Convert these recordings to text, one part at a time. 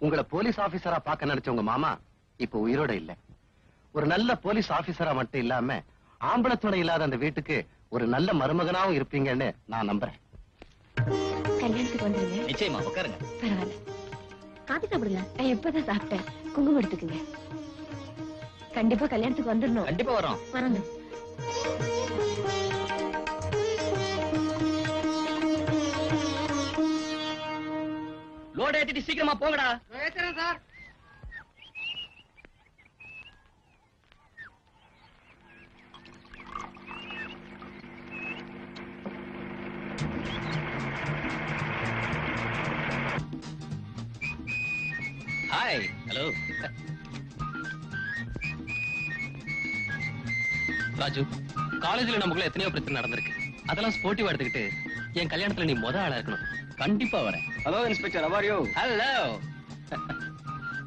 உங்களை போலீஸ் ஆபீசரா பார்க்க நினைச்ச உங்க மாமா இப்ப உயிரோட இல்ல. ஒரு நல்ல போலீஸ் ஆபீசரா மட்டும் இல்லாம ஆம்பளத்தோட இல்லாத அந்த வீட்டுக்கு ஒரு நல்ல மருமகனாவும் இருப்பீங்கன்னு நான் நம்புறேன். கல்யாணத்துக்கு வந்துருங்க. நிச்சயமா உட்காருங்க. பரவாயில்ல. காபி சாப்பிடுங்க. எப்பதான் சாப்பிட்டேன். குங்குமம் எடுத்துக்குங்க. கண்டிப்பா கல்யாணத்துக்கு வந்துடணும். கண்டிப்பா வரோம். வரணும். லோட் ஏத்திட்டு சீக்கிரமா போங்கடா. ஏத்துறேன் சார். ஹாய். ஹலோ ராஜு, காலேஜ்ல நமக்குள்ள எத்தனையோ பிரச்சனை நடந்திருக்கு. அதெல்லாம் ஸ்போர்ட்டிவா எடுத்துக்கிட்டு என் கல்யாணத்துல நீ முத ஆளா இருக்கணும். கண்டிப்பா வரேன். Hello inspector, how are you? Hello.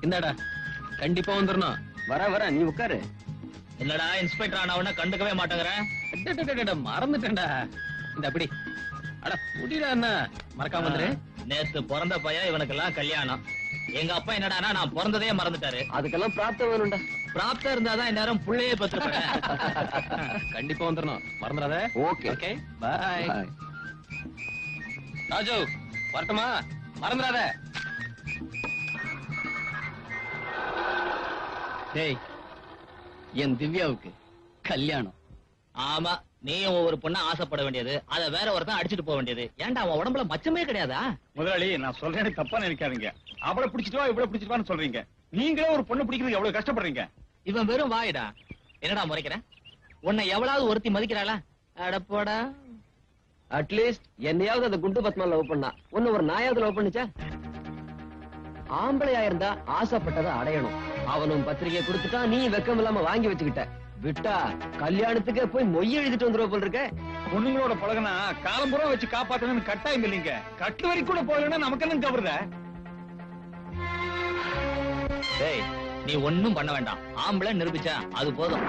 இந்தாடா, கண்டிப்பா வந்துடணும். வர நீ உட்காரு. என்னடா இன்ஸ்பெக்டர் ஆனவன கண்டுக்கவே மாட்டேங்கிறேன். மறந்துட்டேன்டா. இந்த அப்படி அட புடிடா. என்ன மறக்காம வந்துரு. நேத்து பிறந்த பையன் இவனுக்கெல்லாம் கல்யாணம். எங்க அப்பா என்னடானா நான் பிறந்ததே மறந்துட்டாரு. அதுக்கெல்லாம் பிராப்தம் வேணும்டா. பிராப்தம் இருந்தாதான் இந்நேரம் புள்ளையே பத்திருப்பேன். கண்டிப்பா வந்துடணும். மறந்துடாத. Okay okay bye. ராஜு வரட்டுமா? மறந்துடாத. டேய், என் திவ்யாவுக்கு கல்யாணம். ஆமா, நீயும் ஒவ்வொரு பொண்ணா ஆசைப்பட வேண்டியது, அத வேற ஒருத்தன் அடிச்சுட்டு போக வேண்டியது. ஏன்டா அவன் உடம்புல மச்சமே கிடையாதா? முதலாளி, நான் சொல்றேன்னு தப்பா நினைக்காதீங்க. அவளை பிடிச்சிட்டு வா, இவ்வளவு பிடிச்சிட்டு வான்னு சொல்றீங்க. நீங்களே ஒரு பொண்ணு பிடிக்கிறதுக்கு எவ்வளவு கஷ்டப்படுறீங்க. இவன் வெறும் வாயிடா. என்னடா முறைக்கிற? உன்னை எவ்வளவு ஒருத்தி மதிக்கிறாளா? அடப்போடா. அட்லீஸ்ட் என்னையாவது அந்த குண்டு பத்மா லவ் பண்ணா, ஒன்னு ஒரு நாயாவது லவ் பண்ணுச்சா? ஆம்பளையா இருந்தா ஆசைப்பட்டதை அடையணும். அவனும் பத்திரிகை கொடுத்துட்டா, நீ வெக்கம் இல்லாம வாங்கி வச்சுக்கிட்ட. விட்டா கல்யாணத்துக்கு போய் மொய் எழுதிட்டு வந்துருவ போல் இருக்க. பொண்ணுங்களோட பழகுனா காலம்புறம் வச்சு காப்பாத்தணும்னு கட்டாயம் இல்லைங்க. கட்டு வரைக்கும் கூட போகலன்னா நமக்கு என்ன கவருத? டேய், நீ ஒண்ணும் பண்ண வேண்டாம். ஆம்பளை நிரூபிச்சா அது போதும்.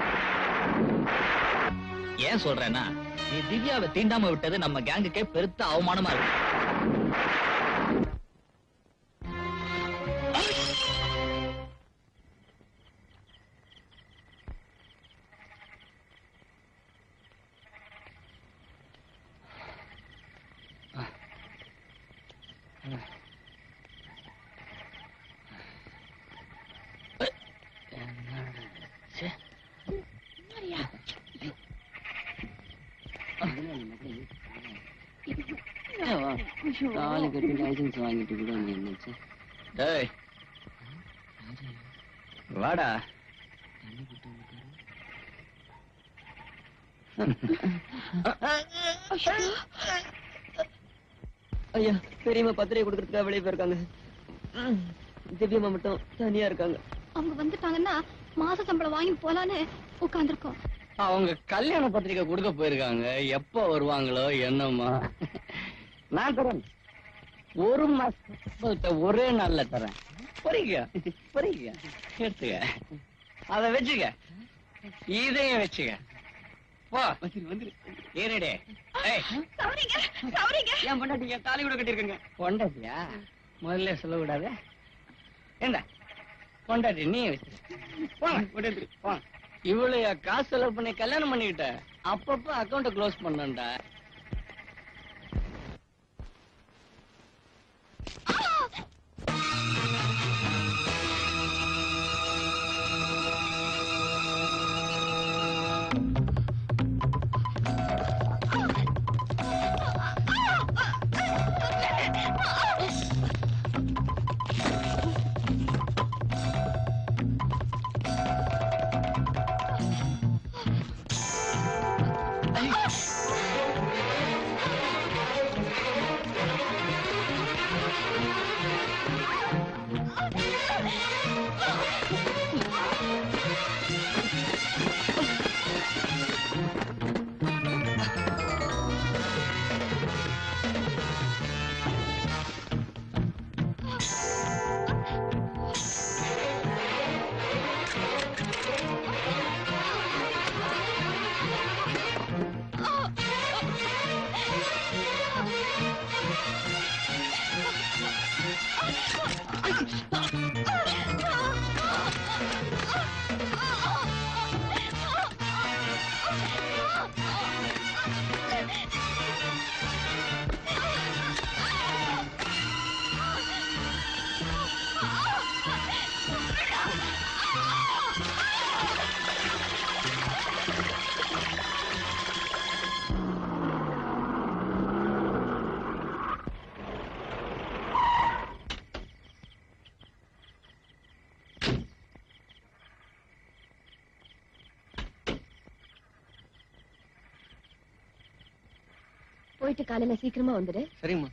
ஏன் சொல்றேன்னா, நீ திவ்யாவை தீண்டாம விட்டது நம்ம கேங்குக்கே பெருத்த அவமானமா இருக்கு. காலு கட்டி லைசன்ஸ் வாங்கிட்டு கூட என்னச்சு? டேய் வாடா. ஐயா, பெரியம்மா பத்திரிகை கொடுக்கறதுக்காக வெளியே போயிருக்காங்க. திவ்யம்மா மட்டும் தனியா இருக்காங்க. அவங்க வந்துட்டாங்கன்னா மாச சம்பளம் வாங்கி போலான்னு உட்கார்ந்துருக்கோம். அவங்க கல்யாண பத்திரிகை கொடுக்க போயிருக்காங்க. எப்ப வருவாங்களோ என்னம்மா? நான் தரேன். ஒரு மாசத்தை ஒரே நாள்ல தரேன். புரியுங்க எடுத்துக்க. அத வச்சுக்க, இதையும் வச்சுக்க. போ வந்துரு. ஏறடே. என் பொண்டாட்டிங்க தாலி கூட கட்டிருக்கங்க. பொண்டாட்டியா? முதல்ல சொல்ல விடாத. என்ன பொண்டாட்டி நீ வச்சு போங்க. இவ்வளவு காசு செலவு பண்ணி கல்யாணம் பண்ணிக்கிட்ட, அப்பப்ப அக்கௌண்ட க்ளோஸ் பண்ணா. போயிட்டு காலையில சீக்கிரமா வந்துடு. சரிம்மா.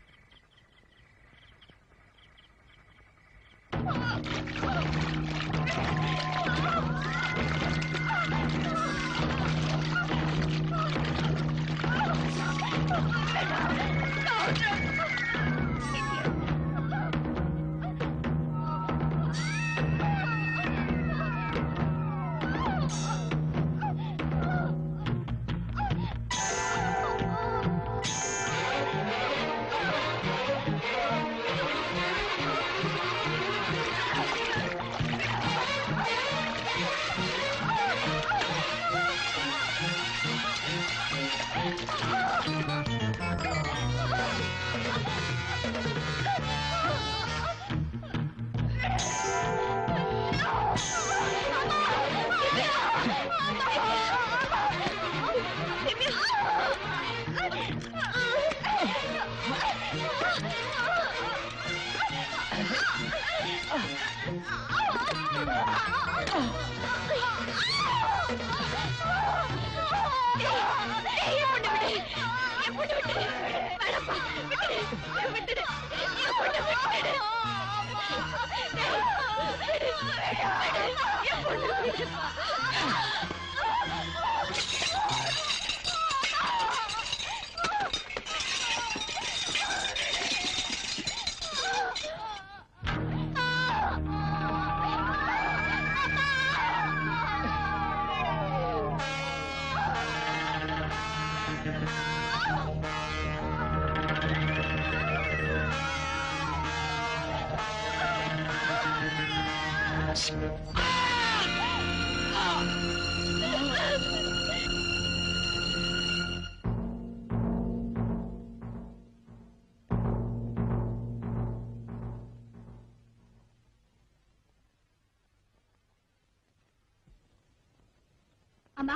அம்மா,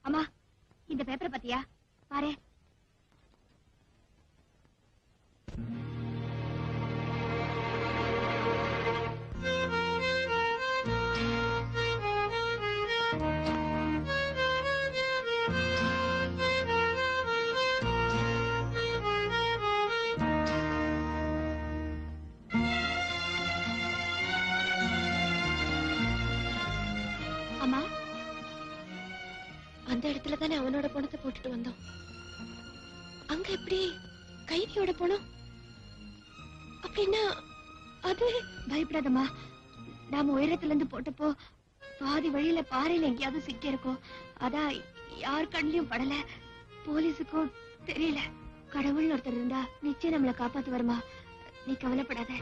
அம்மா, இந்த பேப்பரை பத்தியா பாரு. அம்மா, அந்த இடத்துல தானே அவனோட பணத்தை போட்டுட்டு வந்தோம். அங்க எப்படி கைதியோட பணம்? அப்படின்னா அது பயப்படாதம்மா. நாம உயரத்துல இருந்து போட்டப்போ பாதி வழியில பாறையில எங்கேயாவது சிக்கி இருக்கோம். அதான் யார் கண்ணிலையும் படல, போலீஸுக்கும் தெரியல. கடவுள் ஒருத்தர் இருந்தா நிச்சயம் நம்மளை காப்பாத்து வருமா. நீ கவலைப்படாத.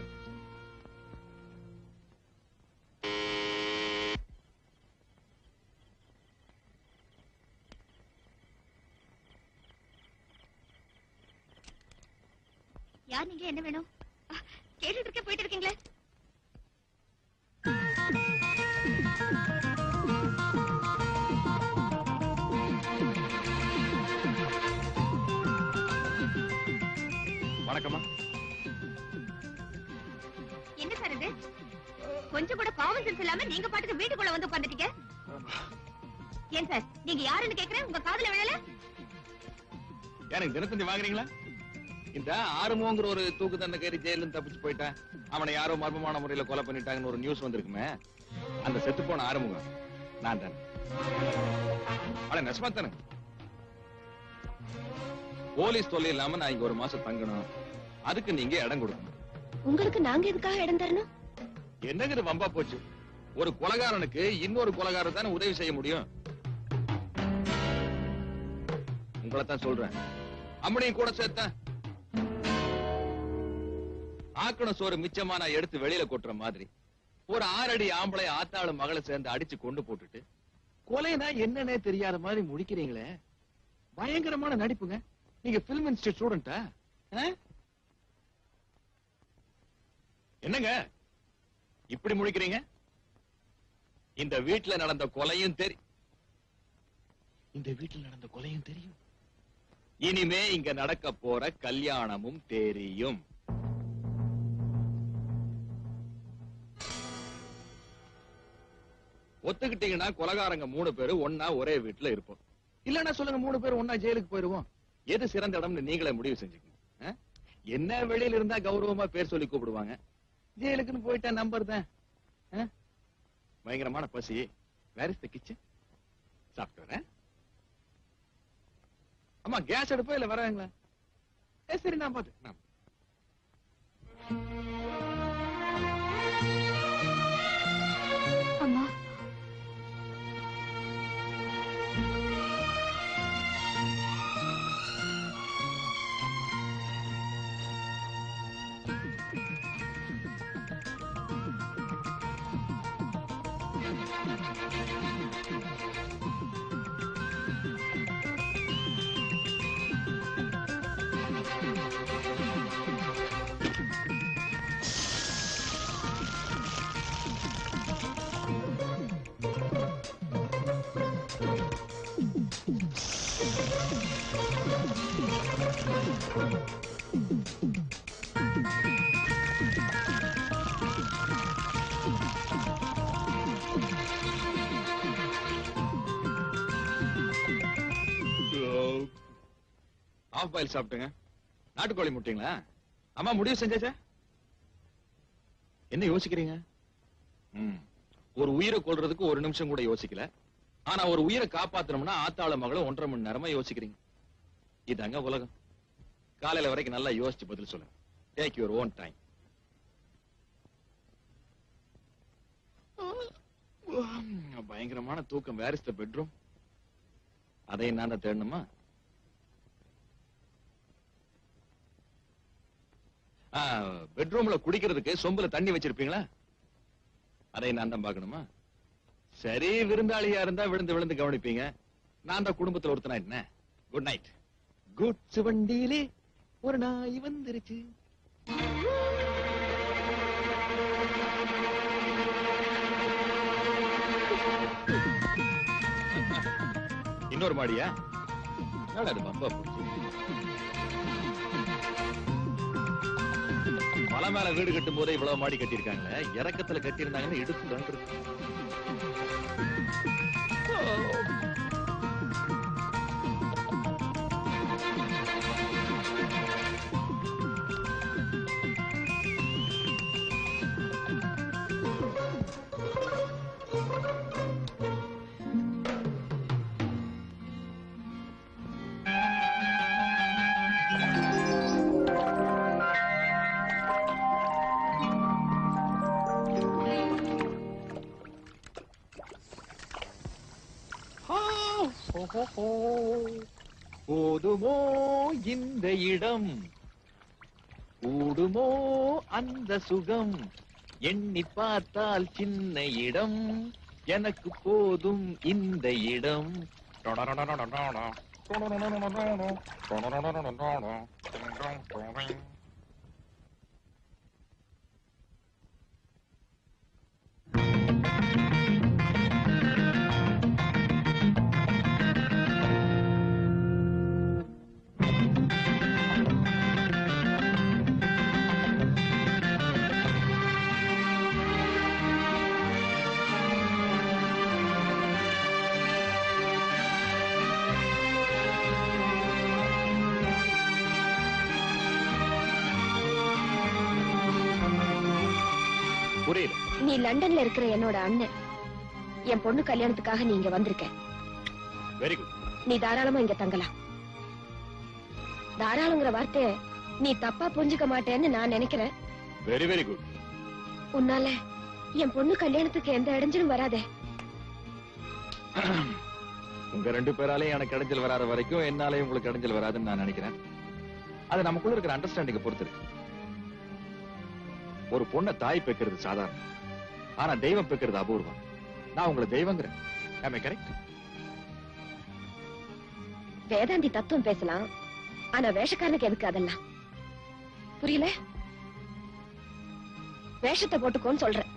யார் நீங்க? என்ன வேணும்? கேட்டுட்டு இருக்க, போயிட்டு இருக்கீங்களே. வணக்கம்மா. என்ன சார் இது? கொஞ்சம் கூட காமன் சென்ஸ் இல்லாம நீங்க பாட்டுக்கு வீட்டுக்குள்ள வந்து உட்கார்ந்துட்டீங்க. ஏன் சார், நீங்க யாருன்னு கேக்குறேன், உங்க காதுல விழல? எனக்கு தினத்தந்தி வாங்குறீங்களா? இந்த ஆறுமோங்கிற ஒரு தூக்கு தண்டனை கைதி ஜெயில தப்பிச்சு போயிட்டான், அவனை யாரோ மர்மமான முறையில கொலை பண்ணிட்டாங்கன்னு ஒரு நியூஸ் வந்திருக்குமே, அந்த செத்து போன ஆறுமுகம் நான் தானே. ஆனா நெசமா தானே. போலீஸ் தொல்லை இல்லாம நான் இங்க ஒரு மாசம் தங்கணும், அதுக்கு நீங்க இடம் கொடுக்கணும். உங்களுக்கு நாங்க எதுக்காக இடம் தரணும்? என்னங்கிறது வம்பா போச்சு. ஒரு கொலைகாரனுக்கு இன்னொரு கொலைகாரன் தானே உதவி செய்ய முடியும். உங்களைத்தான் சொல்றேன், அம்மனையும் கூட சேர்த்தேன். ஆக்கண சோறு மிச்சமா நான் எடுத்து வெளியில கொட்டுற மாதிரி ஒரு 6 அடி ஆம்பளை ஆத்தாளு மகளை சேர்ந்து அடிச்சு கொண்டு போட்டுட்டு கொலைனா என்னன்னே தெரியாத மாதிரி முடிக்கிறீங்களே, பயங்கரமான நடிப்புங்க. நீங்க பிலிம் இன்ஸ்டிடியூட் ஸ்டூடெண்டா? என்னங்க இப்படி முடிக்கிறீங்க? இந்த வீட்டுல நடந்த கொலையும் தெரியும். இனிமே இங்க நடக்க போற கல்யாணமும் தெரியும். ஒத்துக்கிட்டீங்கன்னா கொலகாரங்க 3 பேரு ஒன்னா ஒரே வீட்டுல இருப்போம். இல்லன்னா சொல்லுங்க, 3 பேரும் ஒன்னா ஜெயிலுக்கு போயிருவோம். எது சிறந்த இடம்னு நீங்களே முடிவு செஞ்சுக்கணும். என்ன வெளியில இருந்தா கௌரவமா பேர் சொல்லி கூப்பிடுவாங்க, ஜெயிலுக்குன்னு போயிட்டா நம்பர் தான். பயங்கரமான பசி. Where is the kitchen? சாப்பிட்டு வரேன். அம்மா கேஸ் எடுப்பா இல்ல வராங்களா? சரி நான் பாத்து. அம்மா, ஆஃப் பாயில் சாப்பிட்டுங்க. நாட்டுக்கோழி முட்டைங்களா? அம்மா முடிவு செஞ்சாச்சா? என்ன யோசிக்கிறீங்க? ஒரு உயிரை கொல்றதுக்கு ஒரு நிமிஷம் கூட யோசிக்கல. ஆனா ஒரு உயிரை காப்பாத்தணும்னா ஆத்தாள மகளும் 1.5 மணி நேரமா யோசிக்கிறீங்க. இதாங்க உலகம். காலையில வரைக்கும் நல்லா யோசிச்சு பதில் சொல்லுங்க. Take your own time. பயங்கரமான தூக்கம். Where is the bedroom? அதை நான் தான் தேடணுமா? பெட்ரூம்ல குடிக்கிறதுக்கு சொம்புல தண்ணி வச்சிருப்பீங்களா? அதை நான் தான் பார்க்கணுமா? சரி, விருந்தாளியா இருந்தா விழுந்து விழுந்து கவனிப்பீங்க. நான் தான் குடும்பத்துல ஒருத்தனா என்ன. Good night. குட்ஸ் வண்டியிலே ஒரு நாய் வந்துருச்சு. இன்னொரு மாடியா? அது பம்பா போச்சு. மலை மேல வீடு கட்டும் போதே இவ்வளவு மாடி கட்டியிருக்காங்களே, இறக்கத்துல கட்டி இருந்தாங்கன்னு இடுப்பு தான் இருக்கு. போதுமோ இந்த இடம், கூடுமோ அந்த சுகம், எண்ணி பார்த்தால் சின்ன இடம், எனக்கு போதும் இந்த இடம். நீ லண்டன்ல இருக்கிற என்னோட அண்ணன். என் பொண்ணு கல்யாணத்துக்காக நீ இங்க வந்திருக்க. Very good. நீ தாராளமா இங்க தங்கலாம். தாராளங்கிற வார்த்தை நீ தப்பா புரிஞ்சுக்க மாட்டேன்னு நான் நினைக்கிறேன். Very very good. உன்னால என் பொண்ணு கல்யாணத்துக்கு எந்த இடைஞ்சலும் வராதே. உங்க 2 பேராலையும் எனக்கு இடைஞ்சல் வராத வரைக்கும் என்னாலையும் உங்களுக்கு இடைஞ்சல் வராதுன்னு நான் நினைக்கிறேன். அது நமக்குள்ள இருக்கிற அண்டர்ஸ்டாண்டிங்க பொறுத்து இருக்கு. ஒரு பொண்ணை தாய் பெக்கிறது சாதாரணம், ஆனா தெய்வம் பெக்கிறது அபூர்வம். நான் உங்களை தெய்வங்கிறேன். Am I correct? வேதாந்தி தத்துவம் பேசலாம், ஆனா வேஷக்காரனுக்கு எதுக்கு அதெல்லாம்? புரியல? வேஷத்தை போட்டுக்கோன்னு சொல்றேன்.